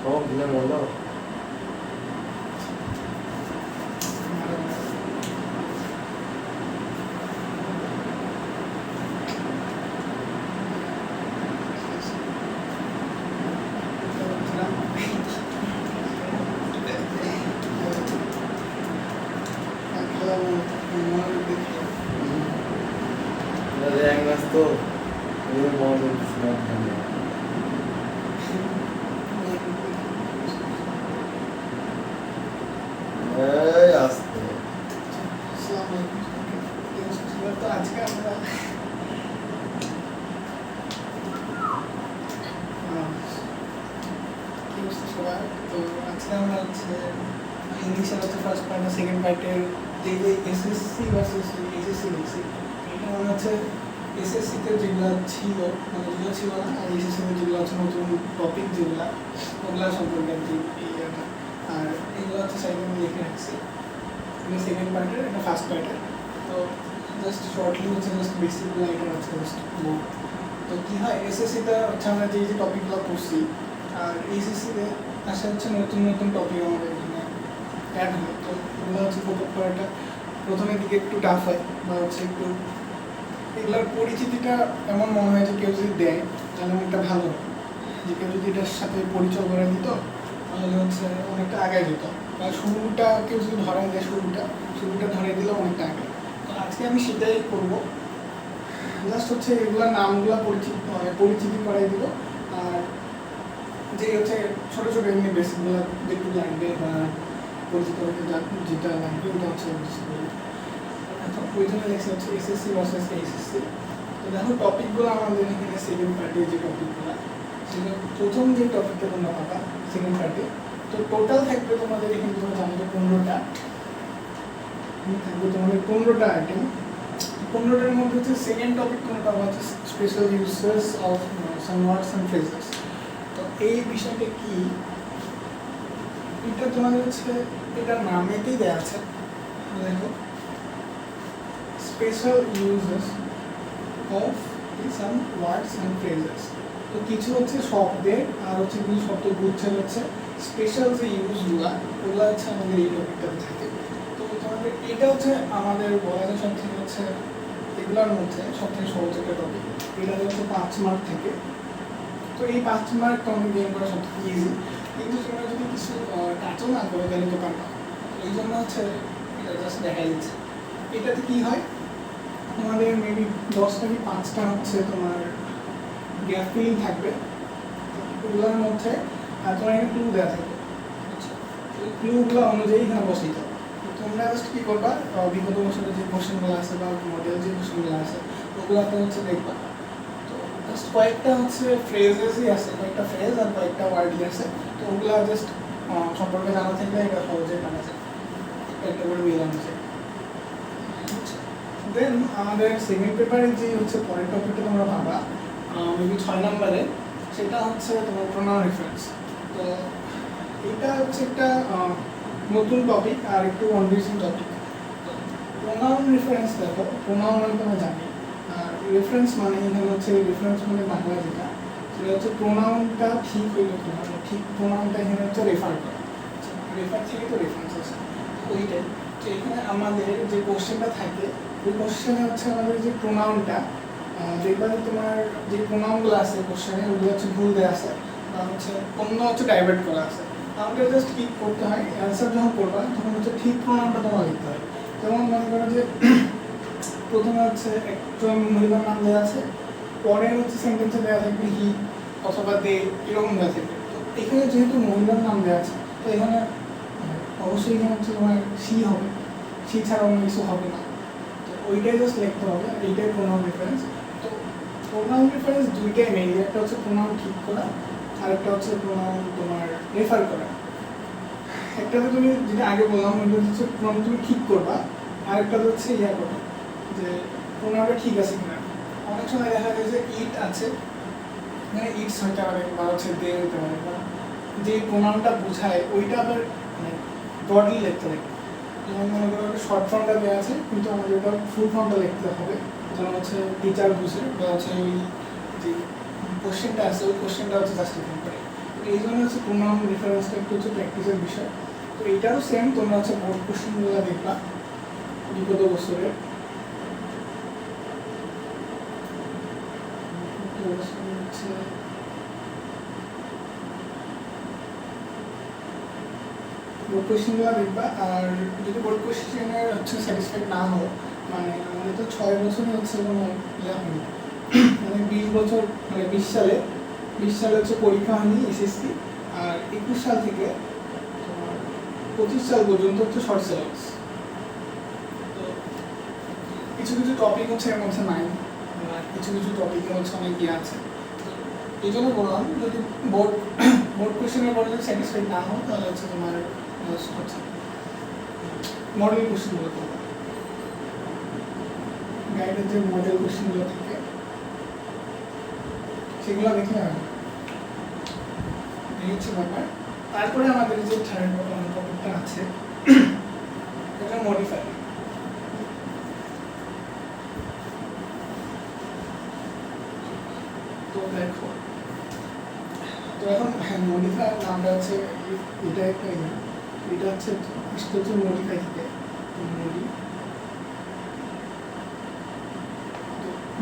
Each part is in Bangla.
Oh, gila mulu. Ada yang mas tuh, ini mau disesuaikan. আস্তে তো আজকে আমরা কি বুঝতে সবাই তো আজকে আমরা হচ্ছে ইংলিশের হচ্ছে ফার্স্ট পার্ট আর সেকেন্ড পার্টের যে যে এসএসসি ভার্সেস এইচএসসি লিখছি এটা মনে হচ্ছে এসএসসিতে যেগুলো ছিল মানে যেগুলো ছিল না আর এইচএসসিতে যেগুলো হচ্ছে নতুন টপিক যেগুলো ওগুলা সম্পর্কে আর কি আর এগুলো হচ্ছে সাইডে আমি লিখে রাখছি এটা সেকেন্ড পার্টের এটা ফার্স্ট পার্টের তো জাস্ট শর্টলি হচ্ছে জাস্ট বেসিকগুলো এটা হচ্ছে জাস্ট বুক তো কী হয় এসএসসিতে হচ্ছে আমরা যে যে টপিকগুলো পড়ছি আর এইচএসসিতে আসে হচ্ছে নতুন নতুন টপিক আমাদের এখানে অ্যাড হয় তো এগুলো হচ্ছে ফোকাস করাটা প্রথমের দিকে একটু টাফ হয় বা হচ্ছে একটু এগুলোর পরিচিতিটা এমন মনে হয় যে কেউ যদি দেয় তাহলে অনেকটা ভালো হয় যে কেউ যদি এটার সাথে পরিচয় করে দিত তাহলে হচ্ছে অনেকটা আগে যেত বা শুরুটা কেউ যদি ধরাই দেয় শুরুটা ধরে দিলে অনেকটা আগে তো আজকে আমি সেটাই করবো জাস্ট হচ্ছে এগুলোর নামগুলো পরিচিতি করাই দিব আর যে হচ্ছে ছোটো ছোটো এমনি বেসিকগুলো যেটুকু লাগবে বা পরিচিত যেটা লাগবে ওটা হচ্ছে ওই জন্য লেখা হচ্ছে এসএসসি ভার্সেস এইচএসসি তো দেখো টপিকগুলো আমাদের এখানে সেকেন্ড পার্টে যে টপিকগুলো সেটা প্রথম যে টপিকটা তোমরা পাবা সেকেন্ড পার্টে তো টোটাল থাকবে তোমাদের এখানে তোমরা জানো যে 15টা থাকবে তোমাদের 15টা আইটেম 15টার মধ্যে হচ্ছে সেকেন্ড টপিক কোনটা হচ্ছে special uses of some words and phrases তো এই বিষয়টা কি এটা তোমাদের হচ্ছে এটার নামেতেই দেওয়া আছে দেখো special uses of some words and phrases তো কিছু হচ্ছে শব্দের আর হচ্ছে কিছু শব্দ গুচ্ছের হচ্ছে স্পেশাল যে ইউজগুলো ওগুলো হচ্ছে আমাদের এই টপিকটাতে থাকে তো তোমাদের এটা হচ্ছে আমাদের বলা যায় সব থেকে হচ্ছে এগুলোর মধ্যে সব থেকে সহজ একটা টপিক এটা হচ্ছে 5 মার্ক থেকে তো এই 5 মার্ক তোমাদের গেম করা সব থেকে ইজি কিন্তু তোমরা যদি কিছু টাচও না করো তাহলে তো পারবা এই জন্য হচ্ছে এটা জাস্ট দেখা যাচ্ছে এটাতে কী হয় তোমাদের মেবি 10 থেকে 5টা হচ্ছে তোমার গ্যাপ ফিলিং থাকবে ওগুলোর মধ্যে তোমার এখানে ক্লু দেওয়া থাকবে ওই ক্লুগুলো অনুযায়ী এখানে বসেই যাবে তোমরা জাস্ট কী করবা বিগত বছরের যে কোশ্চেনগুলো আছে বা মডেল যে কোশ্চেনগুলো আছে ওগুলোতে হচ্ছে দেখবা তো জাস্ট কয়েকটা হচ্ছে ফ্রেজেসই আছে কয়েকটা ফ্রেজ আর কয়েকটা ওয়ার্ডই আছে তো ওগুলো জাস্ট সম্পর্কে জানা থাকলে এটা সহজেই জানা যায় একটা করে মিলানো যায় দেন আমাদের সেকেন্ড পেপারে যে হচ্ছে পরের টপিকটা তোমরা পাবা মেবি 6 নম্বরে সেটা হচ্ছে তোমার প্রোনাউন রেফারেন্স তো এটা হচ্ছে একটা নতুন টপিক আর একটু কনফিউজিং টপিক প্রোনাউন রেফারেন্স দেখো প্রোনাউন মানে তোমরা জানি আর রেফারেন্স মানে এখানে হচ্ছে রেফারেন্স মানে বাংলা যেটা সেটা হচ্ছে প্রোনাউনটা ঠিক হইল কিনা মানে ঠিক প্রোনাউনটা এখানে হচ্ছে রেফার করা রেফার থেকে তো রেফারেন্স আছে ওইটাই তো এখানে আমাদের যে কোশ্চেনটা থাকে ওই কোশ্চেনে হচ্ছে আমাদের যে প্রোনাউনটা দেখবা যে তোমার যে প্রোনাউনগুলো আছে কোশ্চেনে ওগুলো হচ্ছে ভুল দেওয়া আছে বা হচ্ছে অন্য হচ্ছে ডাইভার্ট করা আছে আমাদের জাস্ট কি করতে হয় অ্যান্সার যখন করবা তখন হচ্ছে ঠিক প্রোনাউনটা তোমার লিখতে হয় যেমন মনে করো যে প্রথমে হচ্ছে একজন মহিলার নাম দেওয়া আছে পরে হচ্ছে সেন্টেন্সে দেওয়া থাকবে হি অথবা দে এরকম দেওয়া থাকবে তো এখানে যেহেতু মহিলার নাম দেওয়া আছে তো এখানে অবশ্যই এখানে হচ্ছে তোমার সি হবে সি ছাড়া অন্য কিছু হবে না তো ওইটাই জাস্ট লিখতে হবে এইটাই প্রোনাউন রেফারেন্স তো প্রোনাউন রেফারেন্স দুইটাই মেইন একটা হচ্ছে প্রোনাউন ঠিক করা আরেকটা হচ্ছে প্রোনাউন তোমার রেফার করা একটাতে তুমি যেটা আগে বললাম ওইটা হচ্ছে প্রোনাউন তুমি ঠিক করবা আরেকটা হচ্ছে ইয়া করবা যে প্রোনাউনটা ঠিক আছে কিনা অনেক সময় দেখা যায় যে ইট আছে মানে ইটস হইতে পারে বা হচ্ছে দে হইতে পারে বা যে প্রোনাউনটা বোঝায় ওইটা আবার মানে ব্রডলি লিখতে হবে যেমন মনে করো একটা শর্ট ফর্মটা দেওয়া আছে কিন্তু আমাদের ওটা ফুল ফর্মটা লিখতে হবে যেমন হচ্ছে টিচার বুঝে বা হচ্ছে ওই যে কোশ্চেনটা আছে ওই কোশ্চেনটা হচ্ছে জাস্টিফাই করে এই জন্য হচ্ছে প্রোনাউন রেফারেন্সটা একটু হচ্ছে প্র্যাকটিসের বিষয়। তো এইটারও সেম, তোমরা হচ্ছে বোর্ড কোশ্চেনগুলো দেখবা বিগত বছরের। বোর্ড কোশ্চেনগুলো দেখবা। আর যদি বোর্ড কোশ্চেনের হচ্ছে স্যাটিসফাইড না হও, মানে আমাদের তো 6 বছরে হচ্ছে কোনো ইয়ে হয়নি, মানে 20 বছর, মানে 20 সালে হচ্ছে পরীক্ষা হয়নি এসএসসি, আর 21 সাল থেকে 25 সাল পর্যন্ত হচ্ছে শর্ট সিলেবাস। তো কিছু কিছু টপিক হচ্ছে এর মধ্যে নাই, আর কিছু কিছু টপিকে হচ্ছে অনেক ইয়ে আছে। এই জন্য বললাম যদি বোর্ড কোশ্চেনের পরে যদি স্যাটিসফাইড না হও, তাহলে হচ্ছে তোমার হচ্ছে মডেল কোশ্চেনগুলো করবো, গাইডের যে মডেল কোশ্চেনগুলো থাকে সেগুলো দেখলে হবে। এই হচ্ছে ব্যাপার। তারপরে আমাদের যে থার্ড টপিকটা আছে এটা মডিফাই। তো দেখো, তো এখন মডিফাই নামটা হচ্ছে এটা একটা, এটা হচ্ছে মডিফাই থেকে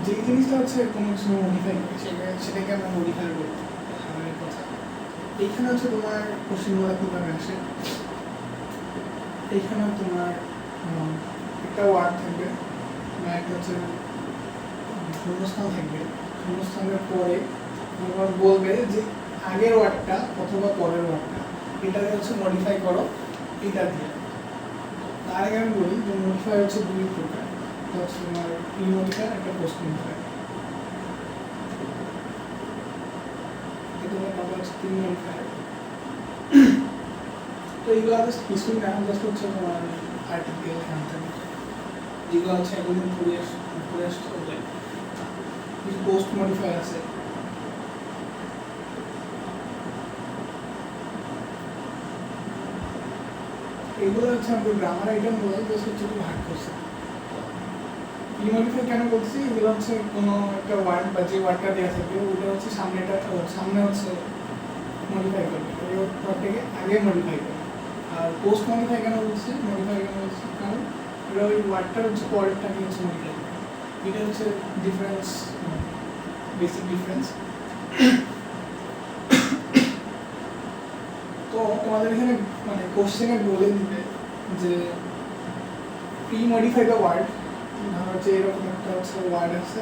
যে জিনিসটা হচ্ছে কোনো কিছু মডিফাই করে সেটাকে আমরা মডিফাই বলি। স্বাভাবিক কথা। এইখানে হচ্ছে তোমার কোশ্চেনগুলো কীভাবে আসে, এইখানে তোমার একটা ওয়ার্ড থাকবে, একটা হচ্ছে শূন্যস্থান থাকবে। শূন্যস্থানের পরে তোমার বলবে যে আগের ওয়ার্ডটা অথবা পরের ওয়ার্ডটা এটাকে হচ্ছে মডিফাই করো এটা দিয়ে। তার আগে আমি বলি যে মডিফাই হচ্ছে দুই প্রকার, হচ্ছে তোমার প্রি মডিফাই, একটা পোস্ট মডিফাই। তোমার কথা হচ্ছে প্রি মডিফাই। তো এইগুলো জাস্ট কিছুই না, জাস্ট হচ্ছে তোমার আর্টিকেল যেগুলো হচ্ছে এতদিন পড়ে আসতে হবে। কিছু পোস্ট মডিফাই আছে, এগুলো হচ্ছে আমাদের গ্রামার আইটেম বলে জাস্ট হচ্ছে একটু ভাগ করছে। প্রিমডিফাই কেন বলছি, এগুলো হচ্ছে কোনো একটা ওয়ার্ড বা যে ওয়ার্ডটা দেওয়া থাকে ওটা হচ্ছে সামনে হচ্ছে মডিফাই করবে, ওই ওয়ার্ডটাকে আগে মডিফাই করবে। আর পোস্ট মডিফাই কেন বলছি, কারণ ওরা ওই ওয়ার্ডটার হচ্ছে পরেরটাকে হচ্ছে মডিফাই করবে। এটা হচ্ছে ডিফারেন্স, বেসিক ডিফারেন্স। তো তোমাদের এখানে মানে কোশ্চেনে বলে দিবে যে প্রি মডিফাই দ্য ওয়ার্ড, হচ্ছে এরকম একটা হচ্ছে ওয়ার্ড আছে,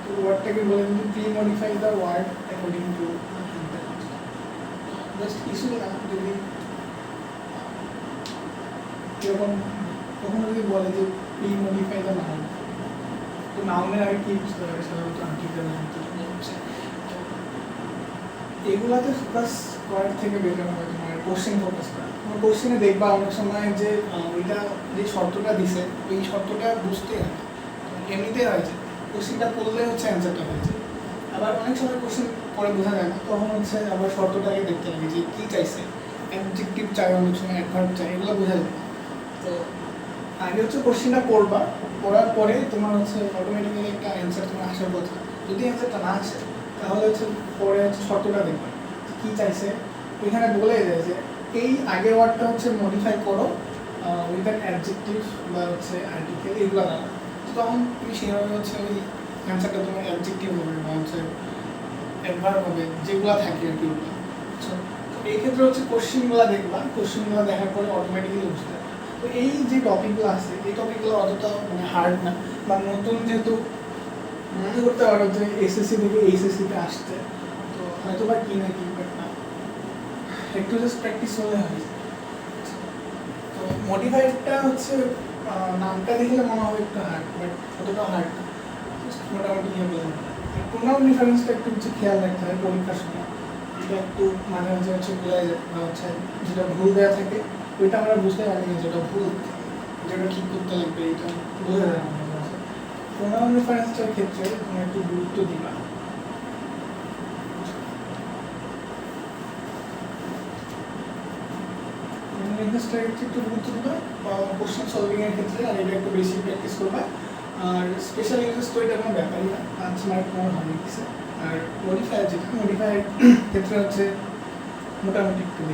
তো ওয়ার্ডটাকে বলে দিবে premodify the word according to just কিছু না। যদি এরকম কখনো যদি বলে যে প্রি মডিফাই দ্য নাউন, তো নাউনের আগে কি বুঝতে হবে, সাধারণত আর্টিকেল হচ্ছে। এগুলাতে ফোকাস করার থেকে বেটার হবে তোমার কোশ্চেন ফোকাস করা। তোমার কোশ্চেনে দেখবা অনেক সময় যে ওইটা যে শর্তটা দিছে ওই শর্তটা বুঝতে হয়, এমনিতে হয় যে কোশ্চেনটা পড়লে হচ্ছে অ্যান্সারটা হয়ে যায়। আবার অনেক সময় কোশ্চেন পরে বোঝা যায় না, তখন হচ্ছে আবার শর্তটাকে দেখতে লাগে যে কী চাইছে, অ্যাডজেক্টিভ চাই, অনেক সময় অ্যাডভার্ব চাই, এগুলো বোঝা যায়। তো আগে হচ্ছে কোশ্চেনটা পড়বা, পড়ার পরে তোমার হচ্ছে অটোমেটিক্যালি একটা অ্যান্সার তোমার আসার কথা। যদি অ্যান্সারটা না আসে তাহলে হচ্ছে পরে হচ্ছে শর্তটা দেখবা কী চাইছে। এখানে বলে যায় যে এই আগের ওয়ার্ডটা হচ্ছে মডিফাই করো উইথ অ্যান অ্যাডজেক্টিভ বা হচ্ছে আর্টিকেল, এগুলো দ্বারা। তো তখন তুমি সেভাবে হচ্ছে ওই অ্যান্সারটা তোমার অ্যাডজেক্টিভ হবে বা হচ্ছে অ্যাডভার্ব হবে, যেগুলো থাকে আর কি ওগুলো। তো এই ক্ষেত্রে হচ্ছে কোশ্চেনগুলো দেখবা, কোশ্চেনগুলো দেখার পরে অটোমেটিক্যালি বুঝতে পারবে। তো এই যে টপিকগুলো আছে এই টপিকগুলো অতটা মানে হার্ড না, বা নতুন যেহেতু মনে করতে পারো যে এসএসসি থেকে এইচএসসিতে আসছে, তো হয়তো বা কি না কি, বাট না, একটু জাস্ট প্র্যাকটিস হলে হয়। তো মডিফাইডটা হচ্ছে নামটা দেখলে মনে হবে একটু হার্ড, বাট অতটা হার্ড না, মোটামুটি ইয়ে বলে। প্রোনাউন ডিফারেন্সটা একটু হচ্ছে খেয়াল রাখতে হয় পরীক্ষার সময়, এটা একটু মাঝে মাঝে হচ্ছে বোঝা যায়, বা হচ্ছে যেটা ভুল দেওয়া থাকে ওইটা আমরা বুঝতে পারি না, যেটা ভুল যেটা ঠিক করতে লাগবে এটা বোঝা যায় না। প্রোনাউন রেফারেন্সটার ক্ষেত্রে তুমি একটু গুরুত্ব দিবা। একটু গুরুত্ব দিবা কোশ্চেন সলভিং এর ক্ষেত্রে, আর এটা একটু বেশি প্র্যাকটিস করবা। আর স্পেশাল ইউজেস তো এটা কোনো ব্যাপারই না, 5 মার্ক কোনো হবে কিছু। আর মডিফায়ার ক্ষেত্রে হচ্ছে মোটামুটি একটু দেখি।